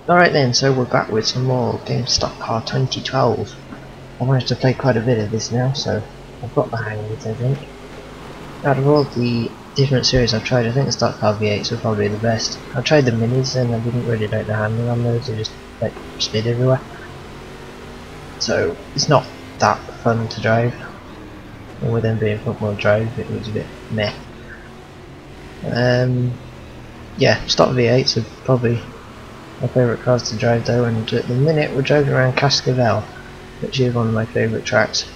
Alright then, so we're back with some more GameStop Car 2012. I managed to play quite a bit of this now, so I've got the hang of it, I think. Out of all the different series I've tried, I think the Stock Car V8s were probably the best. I tried the Minis and I didn't really like the handling on those, they just like spit everywhere. So it's not that fun to drive. And with them being front wheel drive, it was a bit meh. Yeah, stock V8s are probably my favourite cars to drive though, and at the minute we're driving around Cascavel, which is one of my favourite tracks.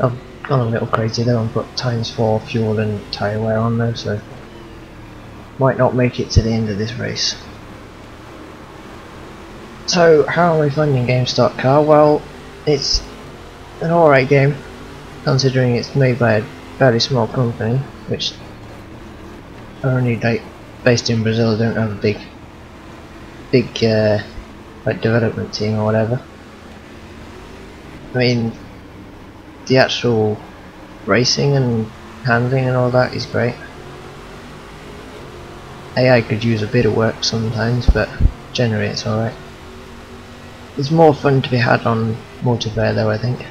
I've gone a little crazy though and put ×4 fuel and tyre wear on there, so might not make it to the end of this race. So how am I finding GameStop Car? Well, it's an alright game, considering it's made by a fairly small company, which are only like based in Brazil, don't have a big like development team or whatever. I mean, the actual racing and handling and all that is great. AI could use a bit of work sometimes, but generally it's alright. There's more fun to be had on multiplayer though, I think.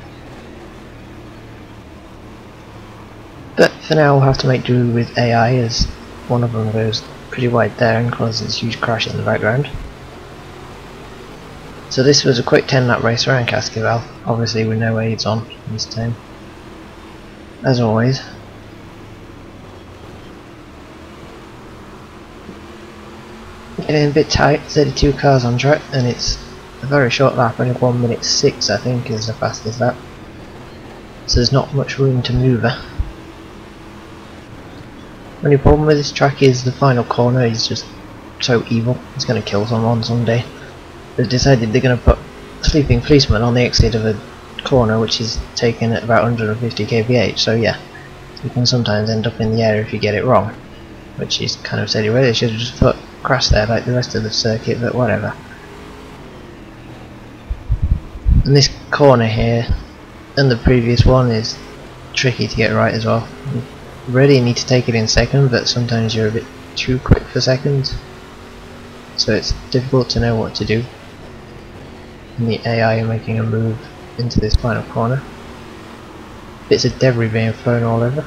But for now we'll have to make do with AI, as one of them goes pretty wide there and causes a huge crash in the background. So this was a quick 10-lap race around Cascavel, obviously with no aids on this time, as always. Getting a bit tight, 32 cars on track, and it's a very short lap, only 1:06 I think is the fastest lap. So there's not much room to manoeuvre. Only problem with this track is the final corner is just so evil, it's going to kill someone someday. They've decided they're going to put sleeping policeman on the exit of a corner which is taken at about 150 kph, so yeah, you can sometimes end up in the air if you get it wrong, which is kind of silly. Really, they should have just put crash there like the rest of the circuit, but whatever. And this corner here and the previous one is tricky to get right as well. You really need to take it in second, but sometimes you're a bit too quick for seconds, so it's difficult to know what to do. And the AI are making a move into this final corner. Bits of debris being thrown all over.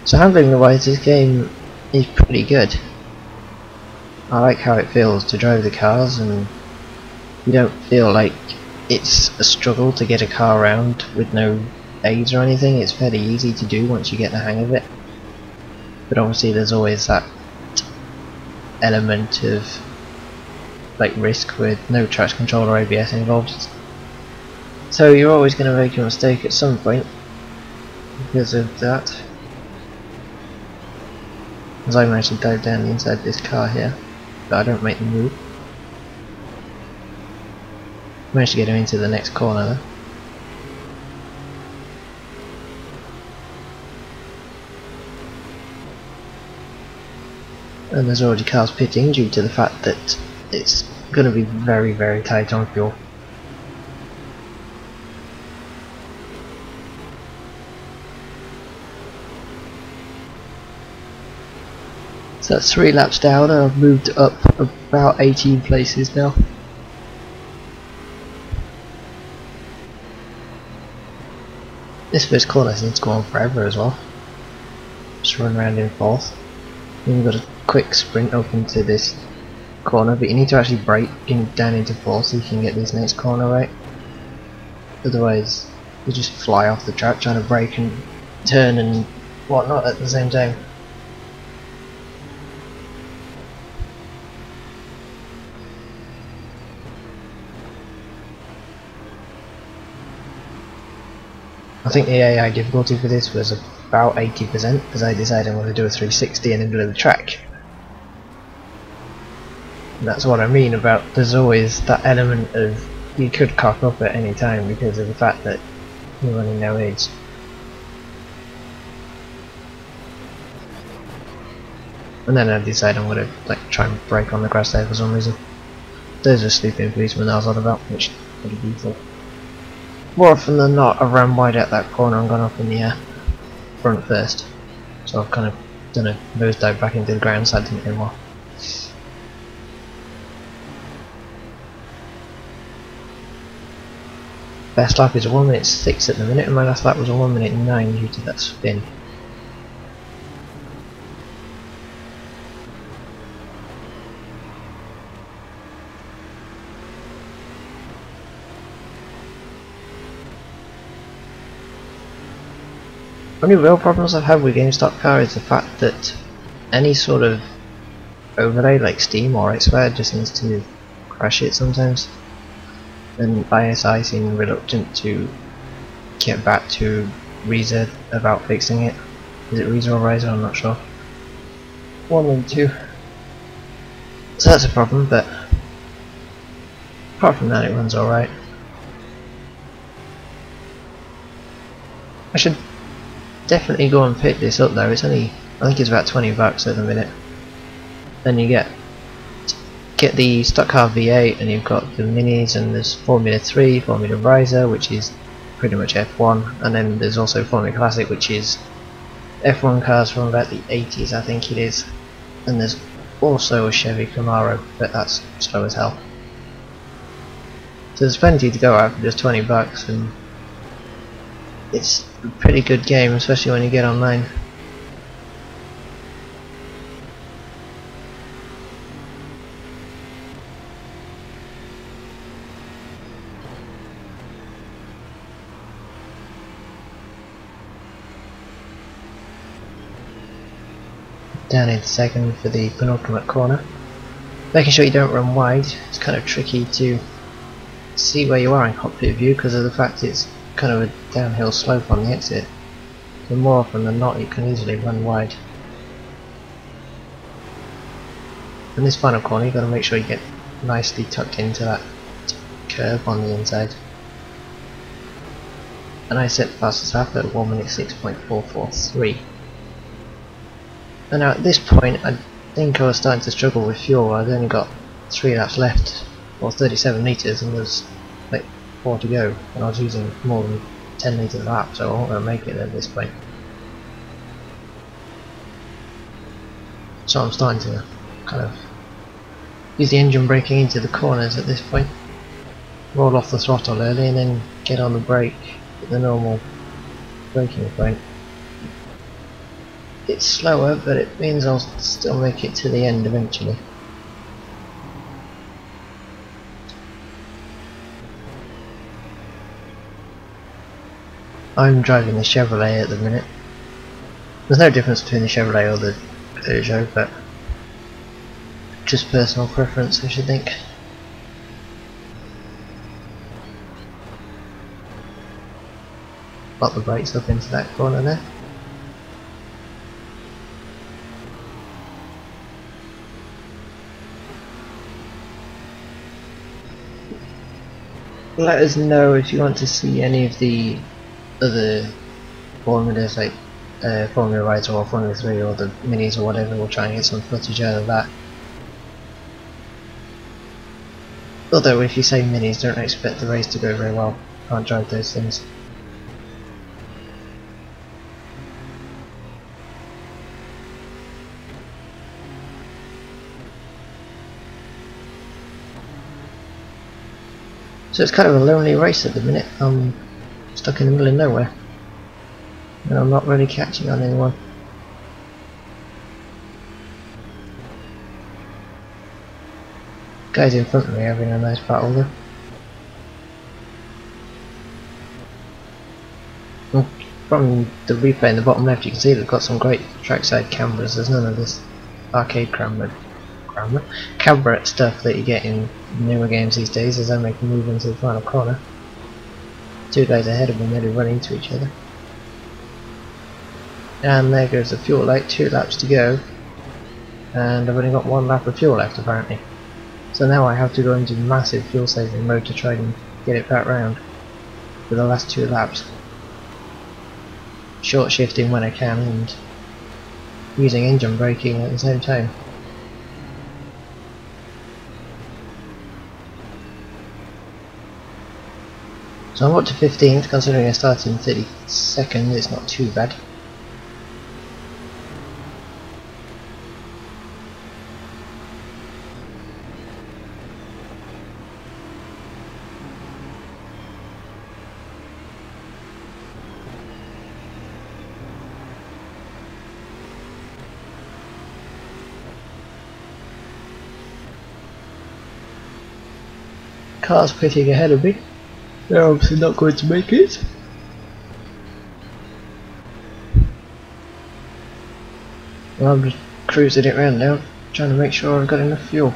So handling wise, this game is pretty good. I like how it feels to drive the cars, and you don't feel like it's a struggle to get a car around with no aids or anything. It's fairly easy to do once you get the hang of it, but obviously there's always that element of like risk with no traction control or ABS involved, so you're always going to make a mistake at some point because of that. As I managed to dive down the inside of this car here, but I don't make the move. Managed to get him into the next corner though. And there's already cars pitting due to the fact that it's going to be very, very tight on fuel. So that's 3 laps down, and I've moved up about 18 places now. This first corner seems to go on forever as well. Just run around in fourth. Then you've got a quick sprint up into this corner, but you need to actually brake down into fourth so you can get this next corner right. Otherwise you just fly off the track trying to brake and turn and whatnot at the same time. I think the AI difficulty for this was about 80% because I decided I want to do a 360 in the middle of the track. And that's what I mean about there's always that element of you could cock up at any time because of the fact that you're running no aids. And then I decide I'm going to like try and brake on the grass there for some reason. There's a sleeping policeman I was on about, which is pretty beautiful. More often than not, I've ran wide at that corner and gone up in the front first. So I've kind of done a nosedive back into the ground so I didn't hit more. Best lap is a 1:06 at the minute, and my last lap was a 1:09 due to that spin. Only real problems I've had with GameStop Car is the fact that any sort of overlay like Steam or Xware just seems to crash it sometimes, and ISI seem reluctant to get back to Reza about fixing it. Is it Reza or Ryza? I'm not sure. One and two. So that's a problem, but apart from that it runs alright. I should definitely go and pick this up though. It's only, I think it's about $20 at the minute. Then you get the stock car V8, and you've got the minis, and there's Formula 3, Formula Ryza, which is pretty much F1, and then there's also Formula Classic, which is F1 cars from about the 80s, I think it is. And there's also a Chevy Camaro, but that's slow as hell. So there's plenty to go at for just $20, and it's a pretty good game, especially when you get online. Down into second for the penultimate corner. Making sure you don't run wide. It's kind of tricky to see where you are in cockpit view because of the fact it's kind of a downhill slope on the exit. So more often than not you can easily run wide. In this final corner you've got to make sure you get nicely tucked into that curve on the inside. And I set the fastest lap at 1:06.443. And now at this point I think I was starting to struggle with fuel. I'd only got 3 laps left, or 37 litres, and there's like 4 to go, and I was using more than 10 litres a lap, so I wasn't going to make it at this point. So I'm starting to kind of use the engine braking into the corners at this point, roll off the throttle early and then get on the brake at the normal braking point. It's slower, but it means I'll still make it to the end eventually. I'm driving the Chevrolet at the minute. There's no difference between the Chevrolet or the Peugeot, but just personal preference, I should think. Lock the brakes up into that corner there. Let us know if you want to see any of the other formulas like Formula Ryza or Formula 3 or the minis or whatever. We'll try and get some footage out of that. Although if you say minis, don't expect the race to go very well. Can't drive those things. So it's kind of a lonely race at the minute. I'm stuck in the middle of nowhere and I'm not really catching on anyone. Guys in front of me having a nice battle though. And from the replay in the bottom left you can see they've got some great trackside cameras. There's none of this arcade camera stuff that you get in newer games these days as I make a move into the final corner. 2 guys ahead of me nearly run into each other. And there goes the fuel light, 2 laps to go. And I've only got 1 lap of fuel left apparently. So now I have to go into massive fuel saving mode to try and get it back round for the last 2 laps. Short shifting when I can and using engine braking at the same time. So I'm up to 15th, considering I started in 32nd, it's not too bad. Car's pitting ahead of me. They're obviously not going to make it. Well, I'm just cruising it round now, trying to make sure I've got enough fuel.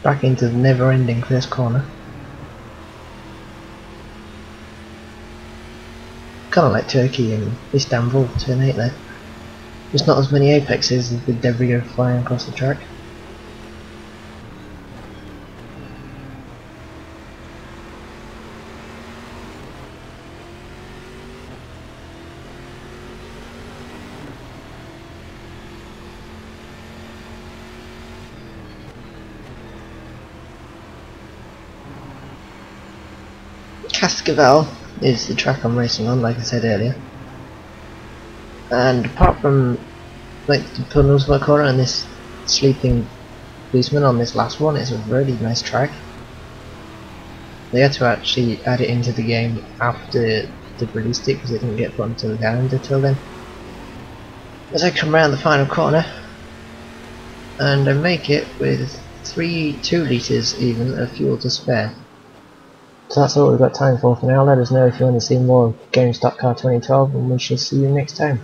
Back into the never-ending first corner. Kind of like Turkey and Istanbul, turn 8 there. There's not as many apexes as with debris flying across the track. Cascavel is the track I'm racing on, like I said earlier. And apart from like the penultimate corner and this sleeping policeman on this last one, it's a really nice track. They had to actually add it into the game after they released it because it didn't get put onto the calendar till then. As I come around the final corner, and I make it with 2 litres even of fuel to spare. So that's all we've got time for now. Let us know if you want to see more of GameStop Car 2012, and we shall see you next time.